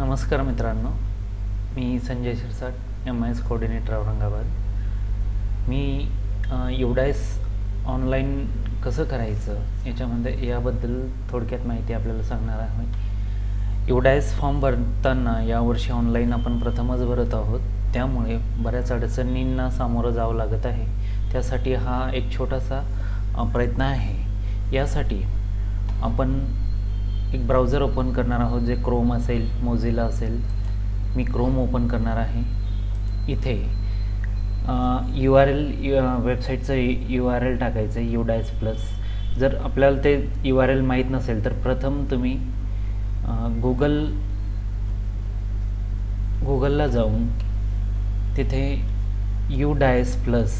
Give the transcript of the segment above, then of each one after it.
नमस्कार मित्रांनो, मी Sanjay Shirsat, MIS coordinator Aurangabad. मी युडाइस online कसं करायचं याबद्दल थोडक्यात माहिती आपल्याला सांगणार आहे. युडाइस फॉर्म भरताना यावर्षी ऑनलाईन आपण प्रथमच भरत आहोत, त्यामुळे बऱ्याच अडचणींना सामोरं जावं लागत आहे. त्यासाठी हा एक छोटासा प्रयत्न आहे. यासाठी आपण एक ब्राउझर ओपन करणार आहोत, जे क्रोम असेल, मोझिला असेल. मी क्रोम ओपन करणार आहे. इथे URL वेबसाईटचं URL टाकायचं आहे, युडाइस प्लस. जर आपल्याला ते URL माहीत नसेल तर प्रथम तुम्ही गुगलला जाऊन तिथे युडाइस प्लस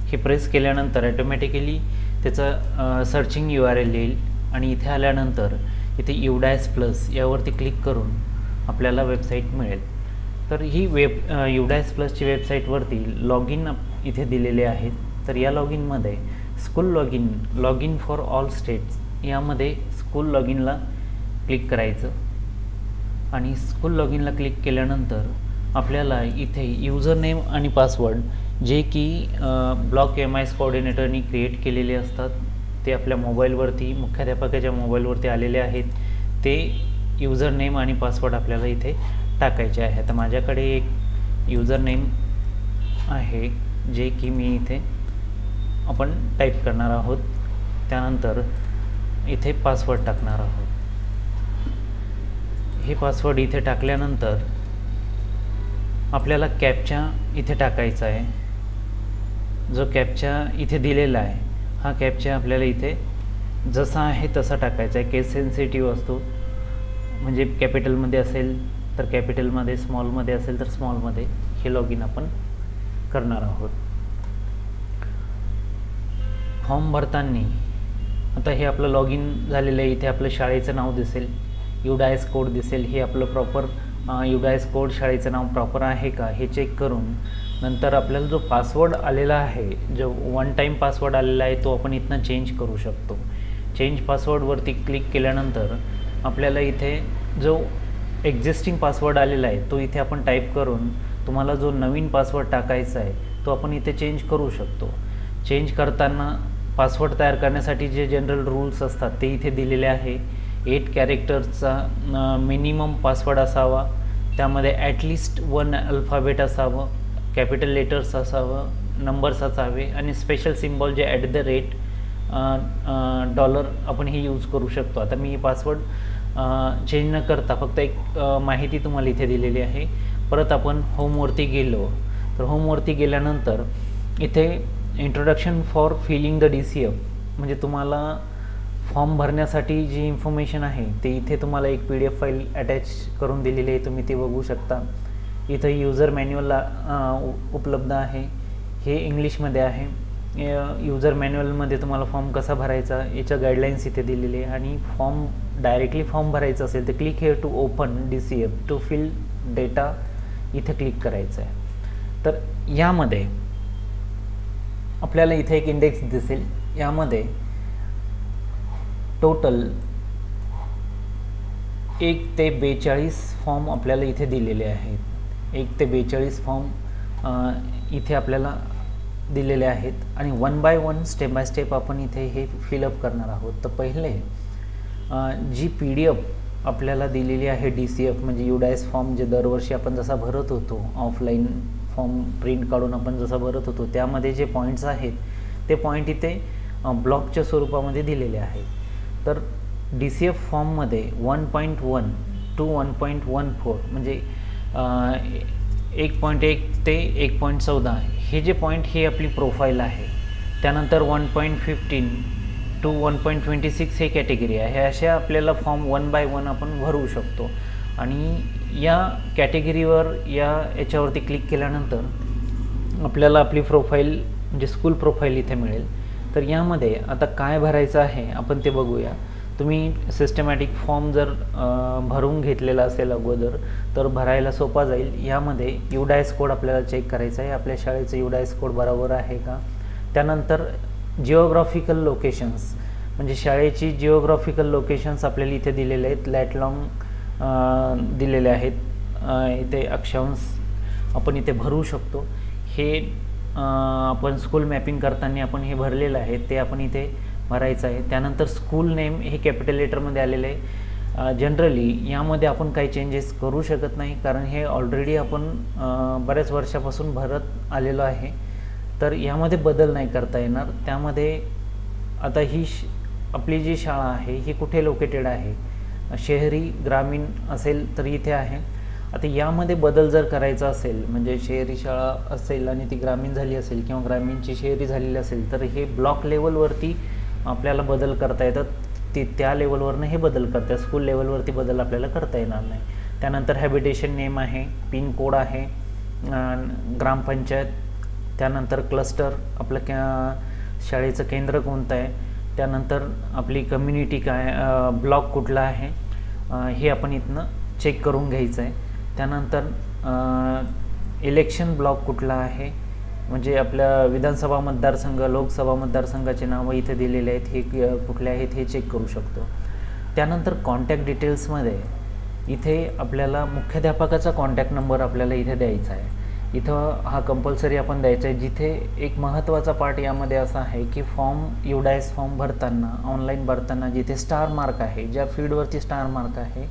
हे प्रेस केल्यानंतर ॲटोमॅटिकली त्याचं सर्चिंग URL येईल आणि इथे आल्यानंतर इथे युडाइस प्लस यावरती क्लिक करून आपल्याला वेबसाईट मिळेल. तर ही युडाइस प्लसची वेबसाईटवरती लॉग इन इथे दिलेले आहेत. तर या लॉग इनमध्ये school log in for all states यामध्ये स्कूल लॉग इनला क्लिक करायचं आणि स्कूल लॉग इनला क्लिक केल्यानंतर आपल्याला इथे युजर नेम आणि पासवर्ड जे की ब्लॉक MIS कोऑर्डिनेटरनी क्रिएट केलेले असतात ते आपल्या मोबाईलवरती, मुख्याध्यापकाच्या मोबाईलवरती आलेले आहेत. ते युजर नेम आणि पासवर्ड आपल्याला इथे टाकायचे आहे. तर माझ्याकडे एक युजर नेम आहे जे की मी इथे आपण टाईप करणार आहोत. त्यानंतर इथे पासवर्ड टाकणार आहोत. हे पासवर्ड इथे टाकल्यानंतर आपल्याला कॅप्चा इथे टाकायचा आहे. जो कॅप्चा इथे दिलेला आहे हा कॅप्चा आपल्याला इथे जसा आहे तसा टाकायचा आहे. केस सेन्सिटिव्ह असतो, म्हणजे कॅपिटलमध्ये असेल तर कॅपिटलमध्ये, स्मॉलमध्ये असेल तर स्मॉलमध्ये हे लॉग इन आपण करणार आहोत. फॉर्म भरताना आता हे आपलं लॉग इन झालेलं आहे. इथे आपलं शाळेचं नाव दिसेल, युडाइस कोड दिसेल. हे आपलं प्रॉपर युडाइस कोड, शाळेचं नाव प्रॉपर आहे का हे चेक करून नंतर आपल्याला जो पासवर्ड आलेला आहे, जो वन टाईम पासवर्ड आलेला आहे, तो आपण इथनं चेंज करू शकतो. चेंज पासवर्डवरती क्लिक केल्यानंतर आपल्याला इथे जो एक्झिस्टिंग पासवर्ड आलेला आहे तो इथे आपण टाईप करून तुम्हाला जो नवीन पासवर्ड टाकायचा आहे तो आपण इथे चेंज करू शकतो. चेंज करताना पासवर्ड तयार करण्यासाठी जे जनरल रूल्स असतात ते इथे दिलेले आहे. 8 कॅरेक्टर्सचा मिनिमम पासवर्ड असावा, त्यामध्ये ॲटलिस्ट 1 अल्फाबेट असावं, कॅपिटल लेटर्स असावं, नंबर्स असावे आणि स्पेशल सिम्बॉल जे @ $, आपण हे यूज करू शकतो. आता मी पासवर्ड चेंज न करता फक्त एक माहिती तुम्हाला इथे दिलेली आहे. परत आपण होमवरती गेलो तर होमवरती गेल्यानंतर इथे introduction for filling the DCF, म्हणजे तुम्हाला फॉर्म भरण्यासाठी जी इन्फॉर्मेशन आहे ते इथे तुम्हाला एक PDF फाईल अटॅच करून दिलेली आहे, तुम्ही ते बघू शकता. इथं युजर मॅन्युअल उपलब्ध आहे, हे इंग्लिशमध्ये आहे. युजर मॅन्युअलमध्ये तुम्हाला फॉर्म कसा भरायचा याच्या गाईडलाईन्स इथे दिलेले आहे. आणि डायरेक्टली फॉर्म भरायचा असेल तर click here to open DCF to fill data इथे क्लिक करायचं आहे. तर यामध्ये आपल्याला इथे एक इंडेक्स दिसेल. यामध्ये टोटल 1 ते 42 फॉर्म आपल्याला इथे दिलेले आहेत. 1 ते 42 फॉर्म इथे आपल्याला दिलेले आहेत आणि 1 बाय 1 स्टेप बाय स्टेप आपण इथे हे फिलअप करणार आहोत. तर पहिले जी PDF आपल्याला दिलेली आहे DCF म्हणजे युडाइस फॉर्म, जे दरवर्षी आपण जसा भरत होतो, ऑफलाईन फॉर्म प्रिंट काढून आपण जसा भरत होतो, त्यामध्ये जे पॉईंट्स आहेत ते पॉईंट इथे ब्लॉकच्या स्वरूपामध्ये दिलेले आहेत. तर DCF फॉर्ममध्ये 1.1 to 1.14 म्हणजे 1.1 ते 1.14 हे जे पॉईंट हे आपली प्रोफाईल आहे. त्यानंतर 1.15 to 1.26 हे कॅटेगरी आहे. अशा आपल्याला फॉर्म 1 बाय 1 आपण भरू शकतो. आणि या कॅटेगरीवर याच्यावरती क्लिक केल्यानंतर आपल्याला आपली प्रोफाईल म्हणजे स्कूल प्रोफाईल इथे मिळेल. तर यामध्ये आता काय भरायचं आहे आपण ते बघूया. तुम्ही सिस्टमॅटिक फॉर्म जर भरून घेतलेला असेल अगोदर तर भरायला सोपा जाईल. यामध्ये युडाइस कोड आपल्याला चेक करायचा आहे, आपल्या शाळेचं युडाइस कोड बरोबर आहे का. त्यानंतर जिओग्राफिकल लोकेशन्स म्हणजे शाळेची जिओग्राफिकल लोकेशन्स आपल्याला इथे दिलेले आहेत. लॅटलॉंग दिलेले आहेत. इथे अक्षांश आपण इथे भरू शकतो. हे आपण स्कूल मॅपिंग करताना आपण हे भरलेलं आहे ते आपण इथे भरायचं आहे. त्यानंतर स्कूल नेम हे कॅपिटल लेटरमध्ये आलेलं आहे. जनरली यामध्ये आपण काही चेंजेस करू शकत नाही, कारण हे ऑलरेडी आपण बऱ्याच वर्षापासून भरत आलेलो आहे, तर यामध्ये बदल नाही करता येणार. त्यामध्ये आता ही आपली जी शाळा आहे ही कुठे लोकेटेड आहे, शहरी ग्रामीण असेल तर इथे आहे. आता यामध्ये बदल जर करायचा असेल, म्हणजे शहरी शाळा असेल आणि ती ग्रामीण झाली असेल किंवा ग्रामीणची शहरी झालेली असेल, तर हे ब्लॉक लेवलवरती आपल्याला बदल करता येतात. त्या लेवलवरनं हे बदल करतात. स्कूल लेवलवरती बदल आपल्याला करता येणार नाही. त्यानंतर हॅबिटेशन नेम आहे, पिन कोड आहे, ग्रामपंचायत, त्यानंतर क्लस्टर, आपलं शाळेचं केंद्र कोणतं आहे, त्यानंतर आपली कम्युनिटी काय, ब्लॉक कुठला आहे, हे आपण इथनं चेक करून घ्यायचं आहे. त्यानंतर इलेक्शन ब्लॉक कुठला आहे, म्हणजे आपल्या विधानसभा मतदारसंघ, लोकसभा मतदारसंघाचे नावं इथे दिलेले आहेत, हे कुठले आहेत हे चेक करू शकतो. त्यानंतर कॉन्टॅक्ट डिटेल्समध्ये इथे आपल्याला मुख्याध्यापकाचा कॉन्टॅक्ट नंबर आपल्याला इथे द्यायचा आहे. इथं हा कंपल्सरी आपण द्यायचा आहे. जिथे एक महत्त्वाचा पार्ट यामध्ये असा आहे की फॉर्म UDAIS फॉर्म भरताना, ऑनलाईन भरताना जिथे स्टार मार्क आहे, ज्या फील्डवरती स्टार मार्क आहे,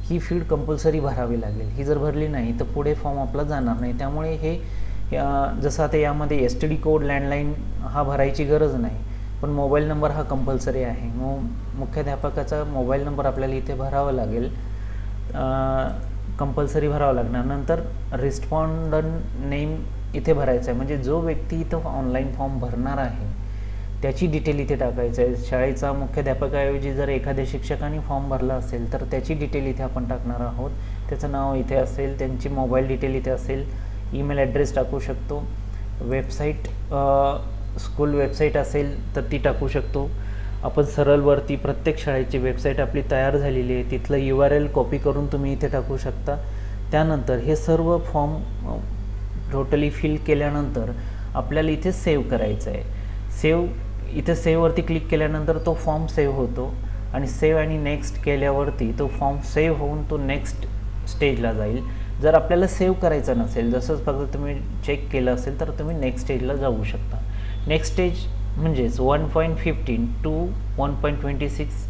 ही फील्ड कंपल्सरी भरावी लागेल. ही जर भरली नाही तर पुढे फॉर्म आपला जाणार नाही. त्यामुळे हे जसं आता यामध्ये STD कोड, लँडलाईन हा भरायची गरज नाही, पण मोबाईल नंबर हा कंपल्सरी आहे. मुख्याध्यापकाचा मोबाईल नंबर आपल्याला इथे भरावा लागेल, कंपल्सरी भरावं लागणार. नंतर रिस्पॉन्डंट नेम इथे भरायचं आहे, म्हणजे जो व्यक्ती इथं ऑनलाईन फॉर्म भरणार आहे त्याची डिटेल इथे टाकायचं आहे. शाळेचा मुख्याध्यापकाऐवजी जर एखाद्या शिक्षकाने फॉर्म भरला असेल तर त्याची डिटेल इथे आपण टाकणार आहोत. त्याचं नाव इथे असेल, त्यांची मोबाईल डिटेल इथे असेल, ईमेल ॲड्रेस टाकू शकतो, वेबसाईट, स्कूल वेबसाईट असेल तर ती टाकू शकतो. आपण सरळवरती प्रत्येक शाळेची वेबसाईट आपली तयार झालेली आहे, तिथलं URL कॉपी करून तुम्ही इथे टाकू शकता. त्यानंतर हे सर्व फॉर्म टोटली फिल केल्यानंतर आपल्याला इथे सेव्ह करायचं आहे. इथे सेव्हवरती क्लिक केल्यानंतर तो फॉर्म सेव्ह होतो आणि सेव्ह आणि नेक्स्ट केल्यावरती तो फॉर्म सेव्ह होऊन तो नेक्स्ट स्टेजला जाईल. जर आपल्याला सेव्ह करायचं नसेल, जसंच फक्त तुम्ही चेक केलं असेल तर तुम्ही नेक्स्ट स्टेजला जाऊ शकता. नेक्स्ट स्टेज म्हणजेच 1.15 टू 1.26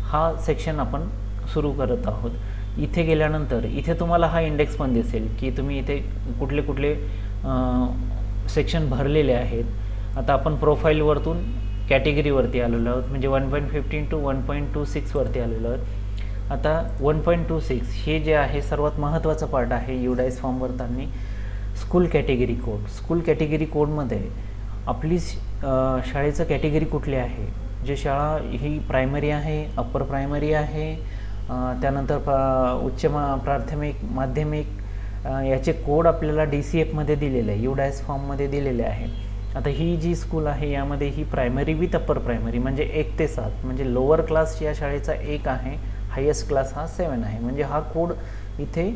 हा सेक्शन आपण सुरू करत आहोत. इथे गेल्यानंतर इथे तुम्हाला हा इंडेक्स पण दिसेल की तुम्ही इथे कुठले कुठले सेक्शन भरलेले आहेत. आता आपण प्रोफाईलवरतून कॅटेगरीवरती आलेलो आहोत, म्हणजे 1.15 टू 1.26 वरती आलेलो आहोत. आता 1.26 हे जे आहे सर्वात महत्त्वाचा पार्ट आहे UDAIS फॉर्म भरताना. School category code. School category कोडमध्ये आपली शाळेचं कॅटेगरी कुठली आहे, जे शाळा ही प्रायमरी आहे, अप्पर प्रायमरी आहे, त्यानंतर उच्च प्राथमिक, माध्यमिक, याचे कोड आपल्याला DCFमध्ये दिलेले आहे, UDAIS फॉर्ममध्ये दिलेले आहे. आता ही जी स्कूल आहे यामध्ये ही प्रायमरी विथ अप्पर प्रायमरी म्हणजे 1 ते 7, म्हणजे लोअर क्लास या शाळेचा 1 आहे, हायेस्ट क्लास हा 7 आहे. म्हणजे हा कोड इथे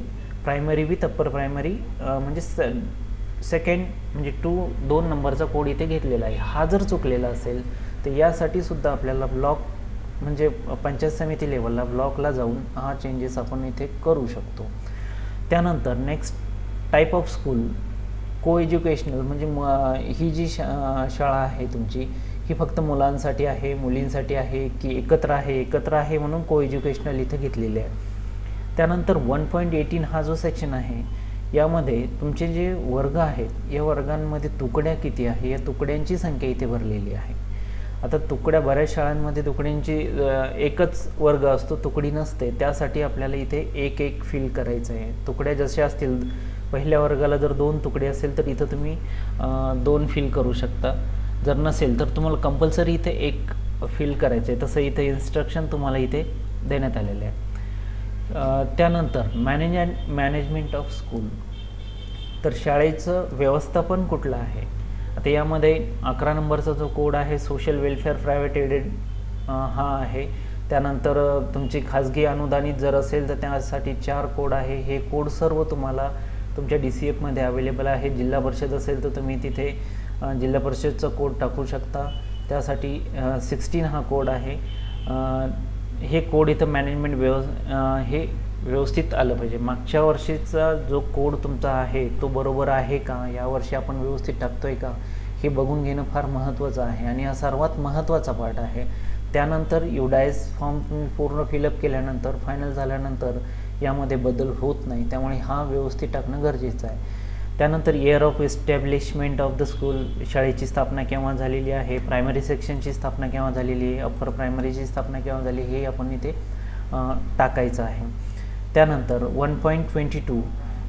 प्रायमरी विथ अप्पर प्रायमरी म्हणजे सेकंड म्हणजे 2 नंबरचा कोड इथे घेतलेला आहे. हा जर चुकलेला असेल तर यासाठी सुद्धा आपल्याला ब्लॉक म्हणजे पंचायत समिती लेवलला ब्लॉकला जाऊन हा चेंजेस आपण इथे करू शकतो. त्यानंतर नेक्स्ट टाईप ऑफ स्कूल, को एज्युकेशनल, म्हणजे ही जी शाळा आहे तुमची ही फक्त मुलांसाठी आहे, मुलींसाठी आहे की एकत्र आहे म्हणून को एज्युकेशनल इथे घेतलेले आहे. त्यानंतर 1.18 हा जो सेक्शन आहे यामध्ये तुमचे जे वर्ग आहेत या वर्गांमध्ये तुकड्या किती आहे या तुकड्यांची संख्या इथे भरलेली आहे. आता तुकड्या बऱ्याच शाळांमध्ये तुकड्यांची एकच वर्ग असतो, तुकडी नसते, त्यासाठी आपल्याला इथे एक फिल करायचं आहे. तुकड्या जशा असतील, पहिल्या वर्गाला जर 2 तुकडे असेल तर इथं तुम्ही 2 फिल करू शकता. जर नसेल तर तुम्हाला कंपल्सरी इथे 1 फिल करायचं आहे. तसं इथे इन्स्ट्रक्शन तुम्हाला इथे देण्यात आलेले आहे. त्यानंतर मॅनेजमेंट ऑफ स्कूल, तर शाळेचं व्यवस्थापन कुठलं आहे. आता यामध्ये 11 नंबरचा जो कोड आहे सोशल वेलफेअर प्रायव्हेट एडेड हा आहे. त्यानंतर तुमची खाजगी अनुदानित जर असेल तर त्यासाठी 4 कोड आहे. हे कोड सर्व तुम्हाला तुमच्या DCFमध्ये अवेलेबल आहे. जिल्हा परिषद असेल तर तुम्ही तिथे जिल्हा परिषदचा कोड टाकू शकता, त्यासाठी 16 हा कोड आहे. हे कोड इथं मॅनेजमेंट हे व्यवस्थित आलं पाहिजे. मागच्या वर्षीचा जो कोड तुमचा आहे तो बरोबर आहे का, यावर्षी आपण व्यवस्थित टाकतोय का, हे बघून घेणं फार महत्त्वाचं आहे आणि हा सर्वात महत्त्वाचा पार्ट आहे. त्यानंतर युडायस फॉर्म तुम्ही पूर्ण फिलअप केल्यानंतर फायनल झाल्यानंतर यामध्ये बदल होत नाही, त्यामुळे हा व्यवस्थित टाकणं गरजेचं आहे. त्यानंतर year of establishment of the school, शाळेची स्थापना केव्हा झालेली आहे, प्रायमरी सेक्शनची स्थापना केव्हा झालेली आहे, अप्पर प्रायमरीची स्थापना केव्हा झाली, हे आपण इथे टाकायचं आहे. त्यानंतर 1.22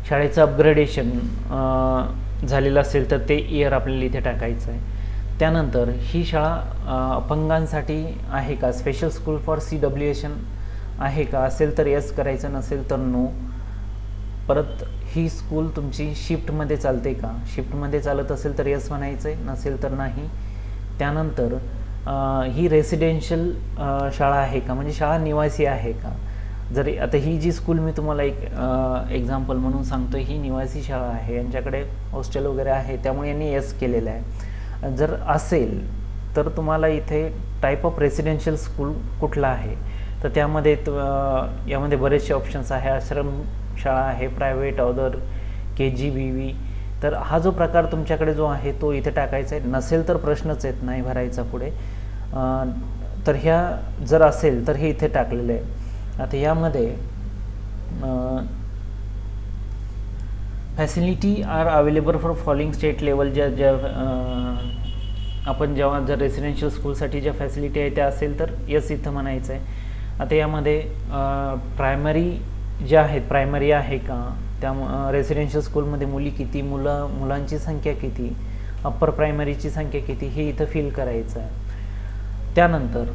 शाळेचं अपग्रेडेशन झालेलं असेल तर ते इयर आपल्याला इथे टाकायचं आहे. त्यानंतर ही शाळा अपंगांसाठी आहे का, स्पेशल स्कूल फॉर CWSN आहे का, असेल तर यस करायचं, नसेल तर नो. परत ही स्कूल तुमची शिफ्टमध्ये चालते का, शिफ्टमध्ये चालत असेल तर यस म्हणायचं आहे, नसेल तर नाही. त्यानंतर ही रेसिडेन्शियल शाळा आहे का, म्हणजे शाळा निवासी आहे का. जरी आता ही जी स्कूल मी तुम्हाला एक एक्झाम्पल म्हणून सांगतो, ही निवासी शाळा आहे, यांच्याकडे हॉस्टेल वगैरे आहे, त्यामुळे यांनी यस केलेलं आहे. जर असेल तर तुम्हाला इथे टाईप ऑफ रेसिडेन्शियल स्कूल कुठला आहे, तर त्यामध्ये यामध्ये बरेचसे ऑप्शन्स आहे. आश्रम शाळा आहे, प्रायव्हेट, अदर, KGBV. तर हा जो प्रकार तुमच्याकडे जो आहे तो इथे टाकायचा आहे. नसेल तर प्रश्नच येत नाही भरायचा पुढे. तर ह्या जर असेल तर हे इथे टाकलेलं आहे. आता यामध्ये facility are available for following state level, ज्या आपण जेव्हा जर रेसिडेन्शियल स्कूलसाठी ज्या फॅसिलिटी आहे त्या असेल तर यस इथं म्हणायचं आहे. आता यामध्ये प्रायमरी ज्या आहेत, प्रायमरी आहे का, त्या रेसिडेन्शियल स्कूलमध्ये मुली किती, मुलांची संख्या किती, अप्पर प्रायमरीची संख्या किती, हे इथं फिल करायचं आहे. त्यानंतर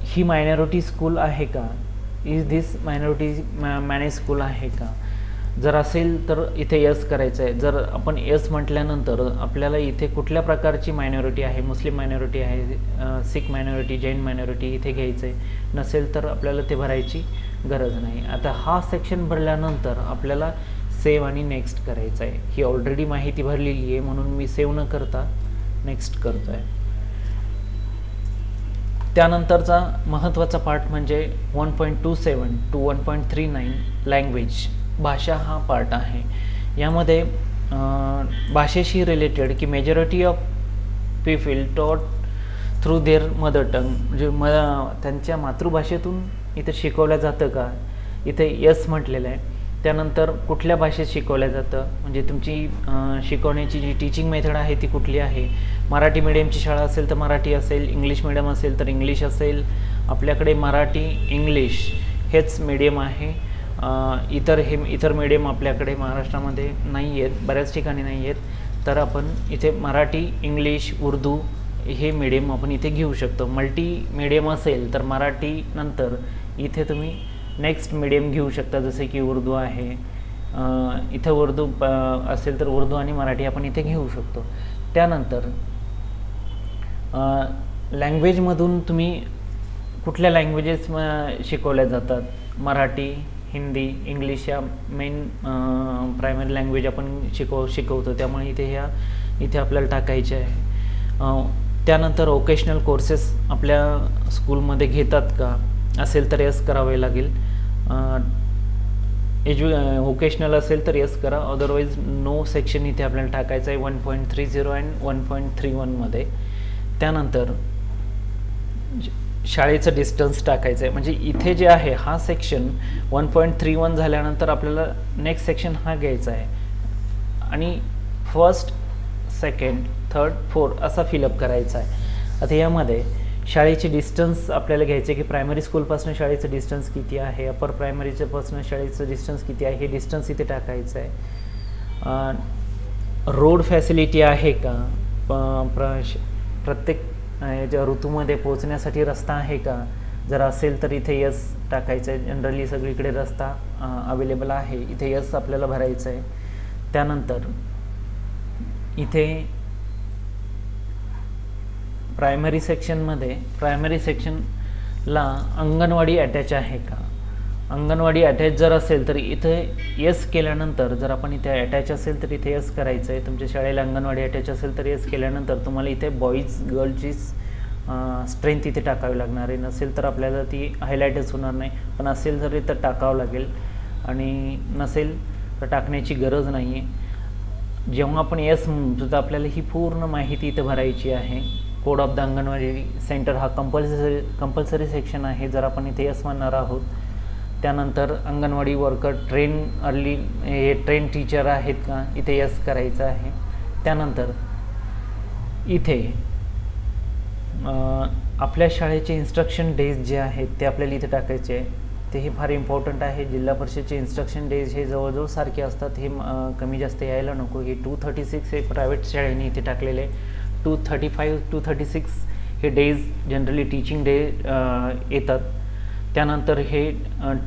ही मायनॉरिटी स्कूल आहे का, is this minority manage school आहे का. जर असेल तर इथे यस करायचं आहे. जर आपण यस म्हटल्यानंतर आपल्याला इथे कुठल्या प्रकारची मायनॉरिटी आहे, मुस्लिम मायनॉरिटी आहे, सिख मायनॉरिटी, जैन मायनॉरिटी इथे घ्यायचं आहे. नसेल तर आपल्याला ते भरायची गरज नाही. आता हा सेक्शन भरल्यानंतर आपल्याला सेव्ह आणि नेक्स्ट करायचं आहे. ही ऑलरेडी माहिती भरलेली आहे म्हणून मी सेव्ह न करता नेक्स्ट करतो आहे. त्यानंतरचा महत्त्वाचा पार्ट म्हणजे 1.27 to 1.39 लँग्वेज, भाषा हा पार्ट आहे. यामध्ये भाषेशी रिलेटेड की मेजॉरिटी ऑफ पीपल टॉट थ्रू देअर मदर टंग, म्हणजे त्यांच्या मातृभाषेतून इथे शिकवलं जातं का, इथे यस म्हटलेलं आहे. त्यानंतर कुठल्या भाषेत शिकवलं जातं, म्हणजे तुमची शिकवण्याची जी टीचिंग मेथड आहे ती कुठली आहे. मराठी मीडियमची शाळा असेल तर मराठी असेल, इंग्लिश मीडियम असेल तर इंग्लिश असेल. आपल्याकडे मराठी इंग्लिश हेच मीडियम आहे. इतर मीडियम आपल्याकडे महाराष्ट्रामध्ये नाही आहेत, बऱ्याच ठिकाणी नाही आहेत. तर आपण इथे मराठी, इंग्लिश, उर्दू हे मीडियम आपण इथे घेऊ शकतो. मल्टी मीडियम असेल तर मराठी नंतर इथे तुम्ही नेक्स्ट मीडियम घेऊ शकता, जसे की उर्दू आहे. इथं उर्दू असेल तर उर्दू आणि मराठी आपण इथे घेऊ शकतो. त्यानंतर लँग्वेजमधून तुम्ही कुठल्या लँग्वेजेस शिकवल्या जातात, मराठी, हिंदी, इंग्लिश या मेन प्रायमरी लँग्वेज आपण शिकवतो, त्यामुळे इथे आपल्याला टाकायचे आहे. त्यानंतर वोकेशनल कोर्सेस आपल्या स्कूलमध्ये घेतात का, असेल तर यस करावे लागेल. वोकेशनल असेल तर यस करा, अदरवाईज नो सेक्शन इथे आपल्याला टाकायचं आहे 1.30 अँड 1.31 मध्ये. त्यानंतर शाळेचं डिस्टन्स टाकायचं आहे, म्हणजे इथे जे आहे हा सेक्शन 1.31 झाल्यानंतर आपल्याला नेक्स्ट सेक्शन हा घ्यायचा आहे आणि फर्स्ट, सेकंड, थर्ड, फोर्थ असा फिलअप करायचा आहे. आता यामध्ये शाळेची डिस्टन्स आपल्याला घ्यायचे की प्रायमरी स्कूलपासून शाळेचं डिस्टन्स किती आहे, अपर प्रायमरीच्यापासून शाळेचं डिस्टन्स किती आहे, हे डिस्टन्स इथे टाकायचं आहे. रोड फॅसिलिटी आहे का, प्रत्येक ज्या ऋतूमध्ये पोहोचण्यासाठी रस्ता आहे का, जर असेल तर इथे यस टाकायचं आहे. जनरली सगळीकडे रस्ता अवेलेबल आहे, इथे यस आपल्याला भरायचं आहे. त्यानंतर इथे प्रायमरी सेक्शनला अंगणवाडी अटॅच आहे का, अंगणवाडी अटॅच जर असेल तर इथे यस केल्यानंतर, जर आपण इथे अटॅच असेल तर इथे यस करायचं आहे. तुमच्या शाळेला अंगणवाडी अटॅच असेल तर यस केल्यानंतर तुम्हाला इथे बॉईज गर्ल्सची स्ट्रेंथ इथे टाकावी लागणार आहे. नसेल तर आपल्याला ती हायलाईटच होणार नाही, पण असेल तरी तर टाकावं लागेल आणि नसेल तर टाकण्याची गरज नाही आहे. जेव्हा आपण यस म्हणतो तर आपल्याला ही पूर्ण माहिती इथं भरायची आहे. Code of the anganwadi centre हा कंपल्सरी सेक्शन आहे जर आपण इथे यस म्हणणार आहोत. त्यानंतर अंगणवाडी वर्कर ट्रेन टीचर आहेत का, इथे यस करायचं आहे. त्यानंतर इथे आपल्या शाळेचे इन्स्ट्रक्शन डेज जे आहेत ते आपल्याला इथे टाकायचे आहे. ते हे फार इम्पॉर्टंट आहे. जिल्हा परिषदचे इन्स्ट्रक्शन डेज हे जवळजवळ सारखे असतात, हे कमी जास्त यायला नको. हे 236 हे प्रायव्हेट शाळेने इथे टाकलेले आहे. 235 236 हे डेज जनरली टीचिंग डे येतात. त्यानंतर हे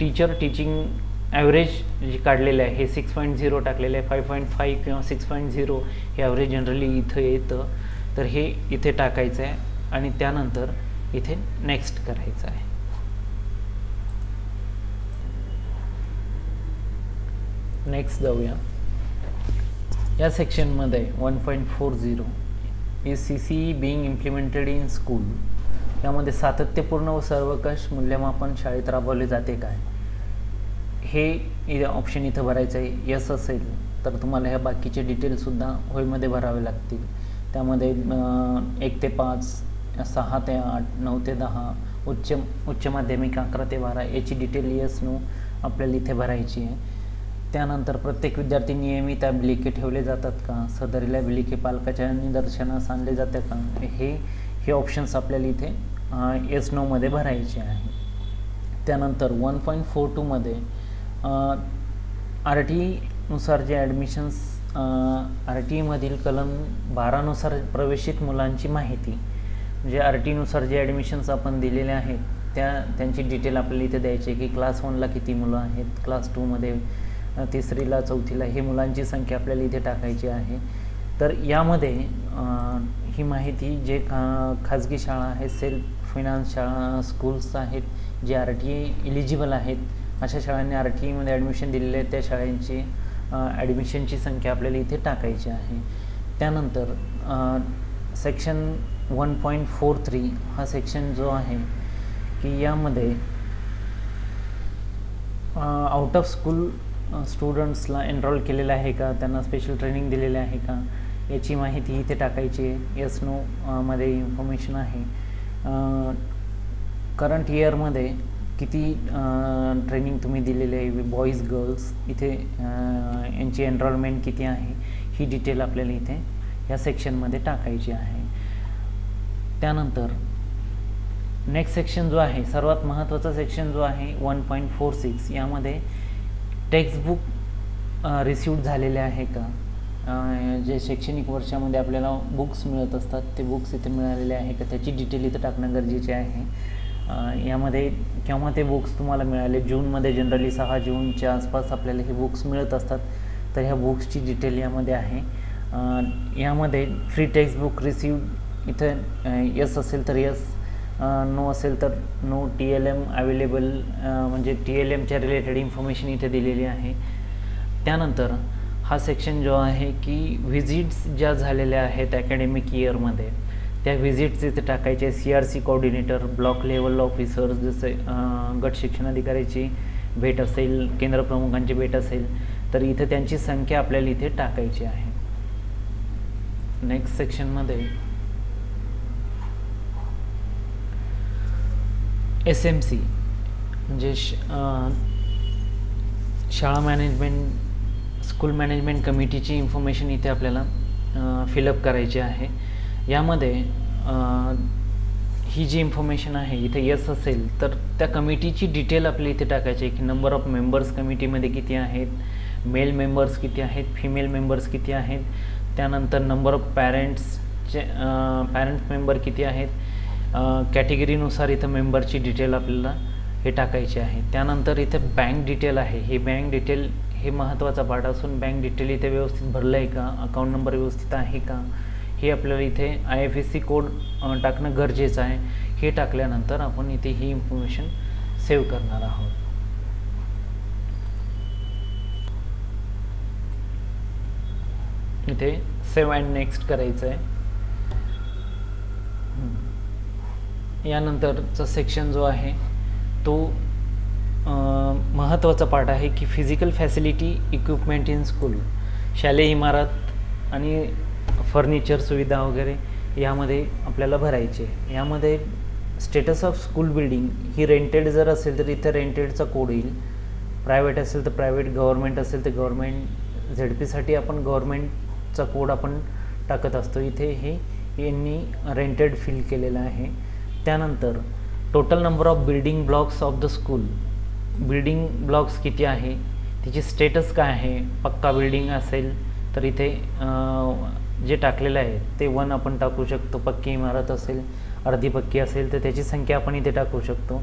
टीचिंग ॲव्हरेज जे काढलेलं आहे हे 6.0 टाकलेलं आहे. 5.5 किंवा 6.0 हे ॲव्हरेज जनरली इथं येतं, तर हे इथे टाकायचं आहे आणि त्यानंतर इथे नेक्स्ट करायचं आहे. नेक्स्ट जाऊया. या सेक्शनमध्ये 1.40 is CCE being implemented in school. यामध्ये सातत्यपूर्ण व सर्वकष मूल्यमापन शाळेत राबवले जाते काय, हे ऑप्शन इथं भरायचं आहे. यस असेल तर तुम्हाला ह्या बाकीचे डिटेल्ससुद्धा होयमध्ये भरावे लागतील. त्यामध्ये 1 ते 5, 6 ते 8, 9 ते 10, उच्च माध्यमिक 11 ते 12 याची डिटेल यस नो आपल्याला इथे भरायची आहे. त्यानंतर प्रत्येक विद्यार्थी नियमित ॲब्लिके ठेवले जातात का, सदरील ॲब्लिके पालकाच्या निदर्शनास आणले जाते का, हे ऑप्शन्स आपल्याला इथे येस नोमध्ये भरायचे आहे. त्यानंतर 1.42मध्ये RTEनुसार जे ॲडमिशन्स RTEमधील कलम 12नुसार प्रवेशित मुलांची माहिती, म्हणजे RTEनुसार जे ॲडमिशन्स आपण दिलेले आहेत त्यांची डिटेल आपल्याला इथे द्यायची आहे की क्लास 1ला किती मुलं आहेत, क्लास 2मध्ये, 3रीला, 4थीला हे मुलांची संख्या आपल्याला इथे टाकायची आहे. तर यामध्ये ही माहिती जे खाजगी शाळा आहेत, सेल्फ फायनान्स शाळा, स्कूल्स आहेत, जे RTE इलिजिबल आहेत, अशा शाळांनी RTEमध्ये ॲडमिशन दिलेले आहे त्या शाळांची ॲडमिशनची संख्या आपल्याला इथे टाकायची आहे. त्यानंतर सेक्शन 1.43 हा सेक्शन जो आहे की यामध्ये आउट ऑफ स्कूल स्टुडंट्सला एनरोल केलेलं आहे का, त्यांना स्पेशल ट्रेनिंग दिलेलं आहे का, याची माहिती इथे टाकायची आहे. येस नो मध्ये इन्फॉर्मेशन आहे. करंट इयरमध्ये किती ट्रेनिंग तुम्ही दिलेले आहे, बॉईज गर्ल्स, इथे यांची एनरोलमेंट किती आहे, ही डिटेल आपल्याला इथे या सेक्शनमध्ये टाकायची आहे. त्यानंतर नेक्स्ट सेक्शन जो आहे, सर्वात महत्त्वाचा सेक्शन जो आहे 1.46, यामध्ये टेक्स्टबुक रिसिव्ड झालेले आहे का, जे शैक्षणिक वर्षामध्ये आपल्याला बुक्स मिळत असतात ते बुक्स इथे मिळालेले आहे का, त्याची डिटेल इथं टाकणं गरजेचे आहे. यामध्ये केव्हा ते बुक्स तुम्हाला मिळाले, जूनमध्ये जनरली 6 जूनच्या आसपास आपल्याला हे बुक्स मिळत असतात, तर ह्या बुक्सची डिटेल यामध्ये आहे. यामध्ये फ्री टेक्स्टबुक रिसिव्ड इथं यस असेल तर यस, नो असेल तर नो. TLM अवेलेबल, म्हणजे TLMच्या रिलेटेड इन्फॉर्मेशन इथे दिलेली आहे. त्यानंतर हा सेक्शन जो आहे की व्हिजिट्स ज्या झालेल्या आहेत अकॅडमिक इयरमध्ये त्या व्हिजिट्स इथे टाकायचे. CRC coordinator, block level officers, जसे गट शिक्षणाधिकाऱ्याची भेट असेल, केंद्र प्रमुखांची भेट असेल तर इथे त्यांची संख्या आपल्याला इथे टाकायची आहे. नेक्स्ट सेक्शनमध्ये SMC म्हणजे शाळा मॅनेजमेंट, स्कूल मॅनेजमेंट कमिटीची इन्फॉर्मेशन इथे आपल्याला फिलअप करायची आहे. यामध्ये ही जी इन्फॉर्मेशन आहे इथे यस असेल तर त्या कमिटीची डिटेल आपल्याला इथे टाकायची आहे की नंबर ऑफ मेंबर्स कमिटीमध्ये किती आहेत, मेल मेंबर्स किती आहेत, फिमेल मेंबर्स किती आहेत, त्यानंतर नंबर ऑफ पॅरेंट्स मेंबर किती आहेत, कॅटेगरीनुसार इथं मेंबरची डिटेल आपल्याला हे टाकायची आहे. त्यानंतर इथे बँक डिटेल आहे. हे बँक डिटेल हे महत्त्वाचा पार्ट असून बँक डिटेल इथे व्यवस्थित भरलं आहे का, अकाउंट नंबर व्यवस्थित आहे का, हे आपल्याला इथे IFSC कोड टाकणं गरजेचं आहे. हे टाकल्यानंतर आपण इथे ही इन्फॉर्मेशन सेव्ह करणार आहोत. इथे सेव्ह अँड नेक्स्ट करायचं आहे. यानंतरचा सेक्शन जो आहे तो महत्त्वाचा पार्ट आहे की physical facility equipment in school. शालेय इमारत आणि फर्निचर सुविधा वगैरे यामध्ये आपल्याला भरायचे. यामध्ये status of school building he rented जर असेल तर इथे रेंटेडचा कोड येईल, प्रायव्हेट असेल तर प्रायव्हेट, गव्हर्मेंट असेल तर गव्हर्मेंट, झेडपीसाठी आपण गव्हर्मेंटचा कोड आपण टाकत असतो. इथे हे यांनी रेंटेड फिल केलेलं आहे. त्यानंतर total number of building blocks of the school. Building blocks किती आहे, तिची स्टेटस काय आहे. पक्का बिल्डिंग असेल तर इथे जे टाकलेलं आहे ते 1 आपण टाकू शकतो. पक्की इमारत असेल, अर्धी पक्की असेल तर त्याची संख्या आपण इथे टाकू शकतो.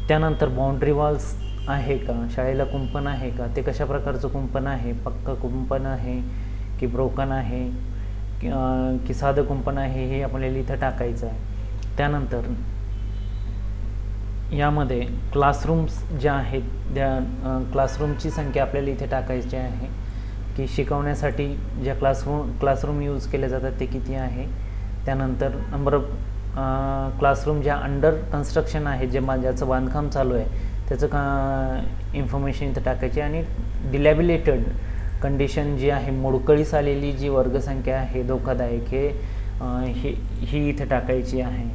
त्यानंतर बाउंड्री वॉल्स आहे का, शाळेला कुंपण आहे का, ते कशा प्रकारचं कुंपण आहे, पक्का कुंपण आहे की ब्रोकन आहे की साधं कुंपण आहे, हे आपल्याला इथं टाकायचं आहे. त्यानंतर यामध्ये क्लासरूम्स ज्या आहेत त्या क्लासरूमची संख्या आपल्याला इथे टाकायची आहे की शिकवण्यासाठी ज्या क्लासरूम यूज केले जातात ते किती आहे. त्यानंतर नंबर ऑफ क्लासरूम ज्या अंडर कन्स्ट्रक्शन आहे, ज्याचं बांधकाम चालू आहे त्याचं इन्फॉर्मेशन इथं टाकायची. आणि डिलॅबिलेटेड कंडिशन जी आहे, मोडकळीस आलेली जी वर्गसंख्या आहे, धोकादायक, ही इथे टाकायची आहे.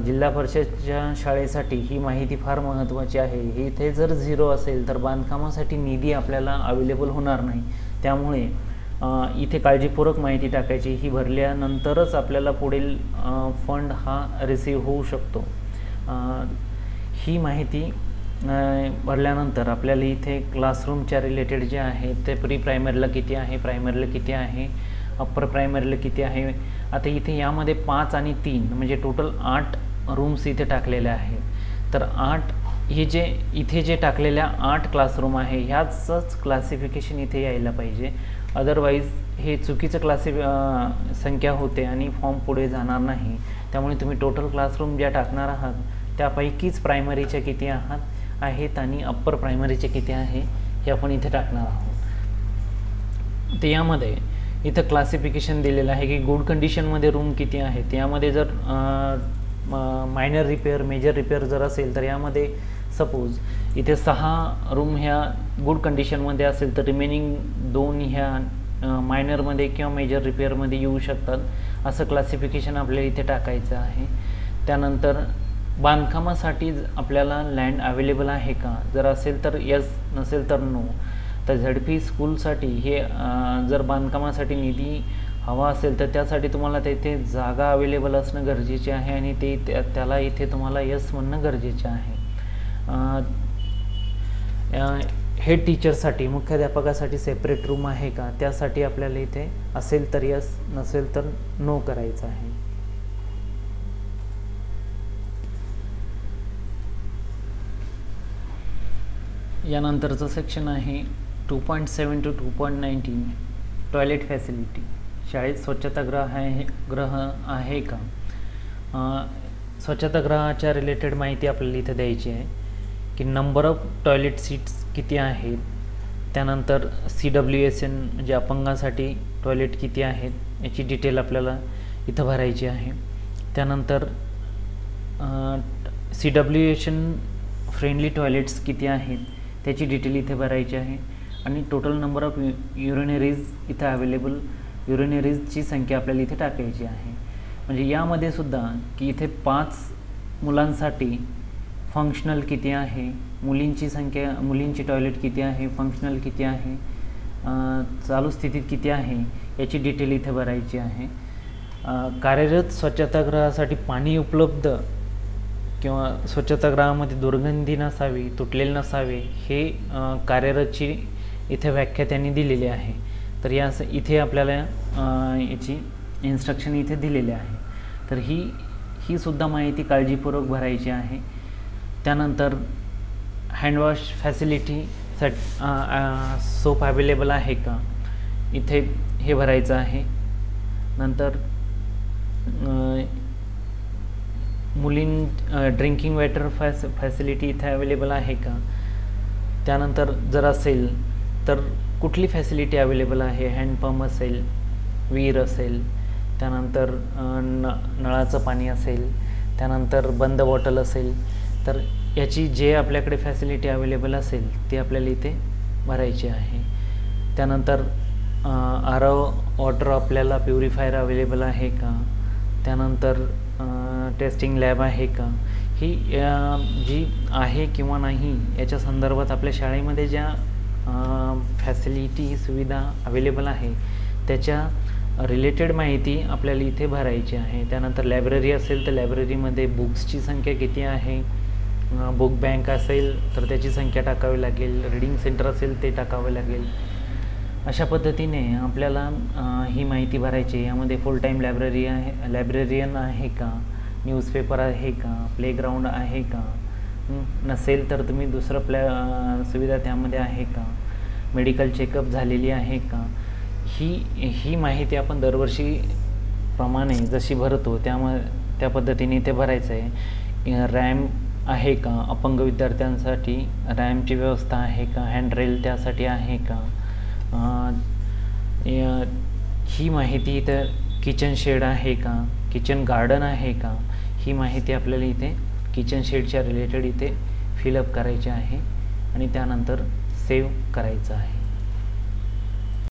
जिल्हा परिषदच्या शाळेसाठी ही माहिती फार महत्त्वाची आहे. ही इथे जर 0 असेल तर बांधकामासाठी निधी आपल्याला अवेलेबल होणार नाही. त्यामुळे इथे काळजीपूर्वक माहिती टाकायची. ही भरल्यानंतरच आपल्याला पुढील फंड हा रिसीव्ह होऊ शकतो. ही माहिती भरल्यानंतर आपल्याला इथे क्लासरूमच्या रिलेटेड जे आहे ते प्री प्रायमरीला किती आहे, प्रायमरीला किती आहे, अप्पर प्रायमरीला किती आहे. आता इथे यामध्ये 5 आणि 3 म्हणजे टोटल 8 रूम्स इथे टाकलेल्या आहेत. तर 8 हे इथे जे टाकलेल्या 8 क्लासरूम आहे ह्याचंच क्लासिफिकेशन इथे यायला पाहिजे. अदरवाईज हे चुकीचं संख्या होते आणि फॉर्म पुढे जाणार नाही. त्यामुळे तुम्ही टोटल क्लासरूम ज्या टाकणार आहात त्यापैकीच प्रायमरीच्या किती आहेत आणि अप्पर प्रायमरीचे किती आहे हे आपण इथे टाकणार आहोत. तर यामध्ये इथं क्लासिफिकेशन दिलेलं आहे की गुड कंडिशनमध्ये रूम किती आहेत. यामध्ये जर मायनर रिपेअर, मेजर रिपेअर जर असेल तर यामध्ये सपोज इथे 6 रूम ह्या गुड कंडिशनमध्ये असेल तर रिमेनिंग 2 ह्या मायनरमध्ये किंवा मेजर रिपेअरमध्ये येऊ शकतात. असं क्लासिफिकेशन आपल्याला इथे टाकायचं आहे. त्यानंतर बांधकामासाठी आपल्याला लँड अवेलेबल आहे का, जर असेल तर यस, नसेल तर नो. तर झेडपी स्कूलसाठी हे जर बांधकामासाठी निधी हवा असेल तर त्यासाठी तुम्हाला तेथे जागा अवेलेबल असणं गरजेचे आहे आणि त्याला इथे तुम्हाला यस म्हणणं गरजेचे आहे. हेड टीचरसाठी, मुख्याध्यापकासाठी सेपरेट रूम आहे का, त्यासाठी आपल्याला इथे असेल तर यस, नसेल तर नो करायचं आहे. यानंतरचं सेक्शन आहे 2.7 to 2.19 टॉयलेट फॅसिलिटी. शाळेत स्वच्छतागृह आहे का. स्वच्छतागृहाच्या रिलेटेड माहिती आपल्याला इथे द्यायची आहे की नंबर ऑफ टॉयलेट सीट्स किती आहेत. त्यानंतर CWSN म्हणजे अपंगासाठी टॉयलेट किती आहेत याची डिटेल आपल्याला इथं भरायची आहे. त्यानंतर CWSN फ्रेंडली टॉयलेट्स किती आहेत त्याची डिटेल इथे भरायची आहे. आणि टोटल नंबर ऑफ युरिनरीज इथे अवेलेबल, युरिनरीजची संख्या आपल्याला इथे टाकायची आहे. म्हणजे यामध्ये सुद्धा की इथे 5 मुलांसाठी फंक्शनल किती आहे, मुलींची टॉयलेट किती आहे, फंक्शनल किती आहे, चालू स्थितीत किती आहे याची डिटेल इथे भरायची आहे. कार्यरत स्वच्छतागृहासाठी पाणी उपलब्ध किंवा स्वच्छतागृहामध्ये दुर्गंधी नसावी, तुटलेले नसावे, हे कार्यरतची इथे व्याख्या त्यांनी दिलेली आहे. तर इथे आपल्याला याची इन्स्ट्रक्शन इथे दिलेले आहे. तर ही सुद्धा माहिती काळजीपूर्वक भरायची आहे. त्यानंतर हँडवॉश फॅसिलिटी सोप अवेलेबल आहे का इथे हे भरायचं आहे. नंतर ड्रिंकिंग वॉटर फॅसिलिटी इथे अवेलेबल आहे का. त्यानंतर जर असेल तर कुठली फॅसिलिटी अवेलेबल आहे, हँडपंप असेल, विहीर असेल, त्यानंतर नळाचं पाणी असेल, त्यानंतर बंद बॉटल असेल तर याची जे आपल्याकडे फॅसिलिटी अवेलेबल असेल ती आपल्याला इथे भरायची आहे. त्यानंतर आरओ वॉटर आपल्याला प्युरिफायर अवेलेबल आहे का, त्यानंतर टेस्टिंग लॅब आहे का, ही जी आहे किंवा नाही याच्या संदर्भात आपल्या शाळेमध्ये ज्या फॅसिलिटी सुविधा अवेलेबल आहे त्याच्या रिलेटेड माहिती आपल्याला इथे भरायची आहे. त्यानंतर लायब्ररी असेल तर लायब्ररीमध्ये बुक्सची संख्या किती आहे, बुक बँक असेल तर त्याची संख्या टाकावी लागेल, रीडिंग सेंटर असेल ते टाकावे लागेल. अशा पद्धतीने आपल्याला ही माहिती भरायची. यामध्ये फुल टाईम लायब्ररियन आहे का, न्यूजपेपर आहे का, प्लेग्राऊंड आहे का, नसेल तर तुम्ही दुसरं सुविधा त्यामध्ये आहे का, मेडिकल चेकअप झालेली आहे का, ही माहिती आपण दरवर्षी प्रमाणे जशी भरतो त्या पद्धतीने ते भरायचं आहे. रॅम आहे का, अपंग विद्यार्थ्यांसाठी रॅमची व्यवस्था आहे का, हँडरेल त्यासाठी आहे का, ही माहिती इथं किचन शेड आहे का, किचन गार्डन आहे का, ही माहिती आपल्याला इथे किचन शेडच्या रिलेटेड इथे फिलअप करायची आहे आणि त्यानंतर सेव्ह करायचं आहे.